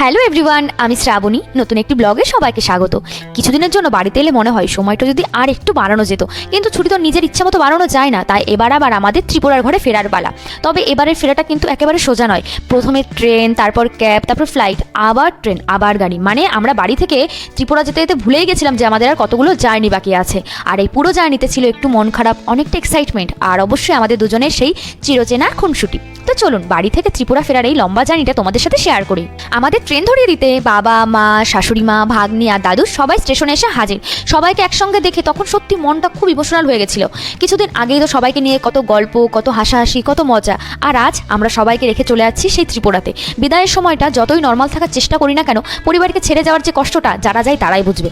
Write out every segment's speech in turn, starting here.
Hello everyone, আমি শ্রাবণী। নতুন একটি ব্লগে সবাইকে স্বাগত। কিছুদিনের জন্য বাড়িতে এলে মনে হয় সময়টা যদি আর একটু বাড়ানো যেত, কিন্তু ছুটি তো নিজের ইচ্ছা মতো বাড়ানো যায় না। তাই এবার আবার আমাদের ত্রিপুরার ঘরে ফেরার পালা। তবে এবারের ফেরাটা কিন্তু একেবারে সোজা নয়। প্রথমে ট্রেন, তারপর ক্যাব, তারপর ফ্লাইট, আবার ট্রেন, আবার গাড়ি। মানে আমরা বাড়ি থেকে ত্রিপুরা যেতে যেতে ভুলেই গেছিলাম যে আমাদের আর কতগুলো জার্নি বাকি আছে। আর এই পুরো জার্নিতে ছিল একটু মন খারাপ, অনেকটা এক্সাইটমেন্ট, আর অবশ্যই আমাদের দুজনের সেই চিরচেনা খুনসুটি। তো চলুন বাড়ি থেকে ত্রিপুরা ফেরার এই লম্বা জার্নিটা তোমাদের সাথে শেয়ার করি। আমাদের ট্রেন ধরিয়ে দিতে বাবা, মা, শাশুড়ি মা, ভাগ্নি আর দাদু সবাই স্টেশনে এসে হাজির। সবাইকে একসঙ্গে দেখে তখন সত্যি মনটা খুব ইমোশনাল হয়ে গেছিল। কিছুদিন আগেই তো সবাইকে নিয়ে কত গল্প, কত হাসাহাসি, কত মজা। আর আজ আমরা সবাইকে রেখে চলে যাচ্ছি সেই ত্রিপুরাতে। বিদায়ের সময়টা যতই নর্মাল থাকার চেষ্টা করি না কেন, পরিবারকে ছেড়ে যাওয়ার যে কষ্টটা যারা যায় তারাই বুঝবে।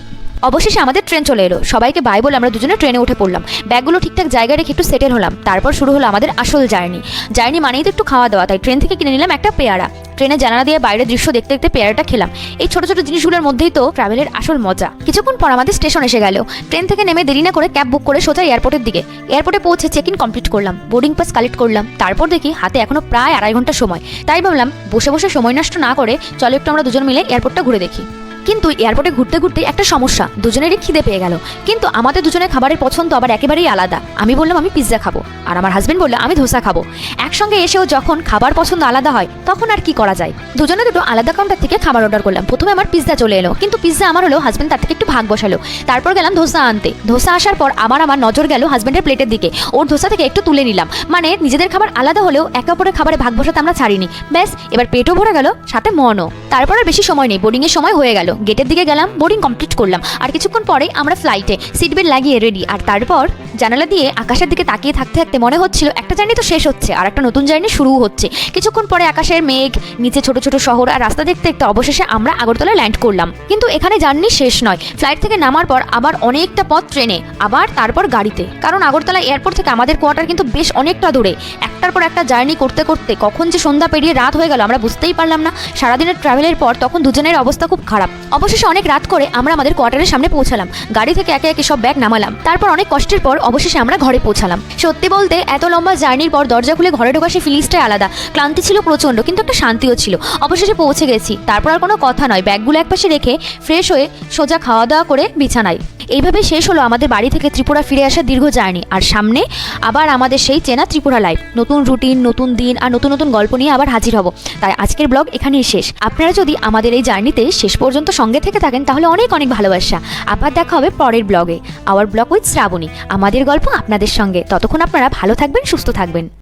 অবশেষে আমাদের ট্রেন চলে এলো। সবাইকে বাই বলে আমরা দুজনে ট্রেনে উঠে পড়লাম। ব্যাগগুলো ঠিকঠাক জায়গায় রেখে একটু সেটেল হলাম। তারপর শুরু হলো আমাদের আসল জার্নি মানেই তো একটু খাওয়া দাওয়া। তাই ট্রেন থেকে কিনে নিলাম একটা পেয়ারা। ট্রেনে জানালা দিয়ে বাইরের দৃশ্য দেখতে দেখতে পেয়ারাটা খেলাম। এই ছোট ছোট জিনিসগুলোর মধ্যেই তো ট্রাভেলের আসল মজা। কিছুক্ষণ পর আমাদের স্টেশন এসে গেল। ট্রেন থেকে নেমে দেরি না করে ক্যাব বুক করে সোজা এয়ারপোর্টের দিকে। এয়ারপোর্টে পৌঁছে চেক ইন কমপ্লিট করলাম, বোর্ডিং পাস কালেক্ট করলাম। তারপর দেখি হাতে এখনো প্রায় 2.5 ঘন্টা সময়। তাই ভাবলাম বসে বসে সময় নষ্ট না করে চলো একটু আমরা দুজন মিলে এয়ারপোর্টটা ঘুরে দেখি। কিন্তু এয়ারপোর্টে ঘুরতে ঘুরতে একটা সমস্যা, দুজনেরই খিদে পেয়ে গেল। কিন্তু আমাদের দুজনের খাবারের পছন্দ আবার একেবারেই আলাদা। আমি বললাম আমি পিৎজা খাবো, আর আমার হাজবেন্ড বললো আমি ধোসা খাবো। একসঙ্গে এসেও যখন খাবার পছন্দ আলাদা হয় তখন আর কি করা যায়। দুজনে দুটো আলাদা কাউন্টার থেকে খাবার অর্ডার করলাম। প্রথমে আমার পিৎজা চলে এলো, কিন্তু পিৎজা আমার হলো, হাজবেন্ড তার থেকে একটু ভাগ বসালো। তারপর গেলাম ধোসা আনতে। ধোসা আসার পর আমার নজর গেল হাজবেন্ডের প্লেটের দিকে। ওর ধোসা থেকে একটু তুলে নিলাম। মানে নিজেদের খাবার আলাদা হলেও একে অপরের খাবারে ভাগ বসাতে আমরা ছাড়িনি। ব্যাস, এবার পেটও ভরে গেল, সাথে মনও। তারপর আর বেশি সময় নেই, বোর্ডিং এর সময় হয়ে গেল। গেটের দিকে গেলাম, বোর্ডিং কমপ্লিট করলাম। আর কিছুক্ষণ পরে আমরা ফ্লাইটে সিট বেল্ট লাগিয়ে রেডি। আর তারপর জানালা দিয়ে আকাশের দিকে তাকিয়ে থাকতে থাকতে মনে হচ্ছিল একটা জার্নি তো শেষ হচ্ছে আর একটা নতুন জার্নি শুরু হচ্ছে। কিছুক্ষণ পরে আকাশের মেঘ, নিচে ছোট ছোট শহর আর রাস্তা দেখতে দেখতে অবশেষে আমরা আগরতলায় ল্যান্ড করলাম। কিন্তু এখানে জার্নি শেষ নয়। ফ্লাইট থেকে নামার পর আবার অনেকটা পথ ট্রেনে, আবার তারপর গাড়িতে। কারণ আগরতলা এয়ারপোর্ট থেকে আমাদের কোয়ার্টার কিন্তু বেশ অনেকটা দূরে। একটার পর একটা জার্নি করতে করতে কখন যে সন্ধ্যা পেরিয়ে রাত হয়ে গেল আমরা বুঝতেই পারলাম না। সারাদিনের ট্রাভেলের পর তখন দুজনের অবস্থা খুব খারাপ। অবশেষে অনেক রাত করে আমরা আমাদের কোয়ার্টারের সামনে পৌঁছালাম। গাড়ি থেকে একে একে সব ব্যাগ নামালাম। তারপর অনেক কষ্টের পর অবশেষে আমরা ঘরে পৌঁছালাম। সত্যি বলতে এত লম্বা জার্নির পর দরজা খুলে ঘরে ঢোকা সেই ফিলিংসটাই আলাদা। ক্লান্তি ছিল প্রচন্ড, কিন্তু একটা শান্তিও ছিল। অবশেষে পৌঁছে গেছি। তারপর আর কোনো কথা নয়, ব্যাগগুলো একপাশে রেখে ফ্রেশ হয়ে সোজা খাওয়া দাওয়া করে বিছানায়। এইভাবে শেষ হলো আমাদের বাড়ি থেকে ত্রিপুরা ফিরে আসার দীর্ঘ জার্নি। আর সামনে আবার আমাদের সেই চেনা ত্রিপুরা লাইফ, নতুন রুটিন, নতুন দিন আর নতুন নতুন গল্প নিয়ে আবার হাজির হব। তাই আজকের ব্লগ এখানেই শেষ। আপনারা যদি আমাদের এই জার্নিতে শেষ পর্যন্ত সঙ্গে থেকে থাকেন তাহলে অনেক অনেক ভালোবাসা। আবার দেখা হবে পরের ব্লগে, আওয়ার ব্লগ উইথ শ্রাবণী। আমাদের গল্প আপনাদের সঙ্গে। ততক্ষণ আপনারা ভালো থাকবেন, সুস্থ থাকবেন।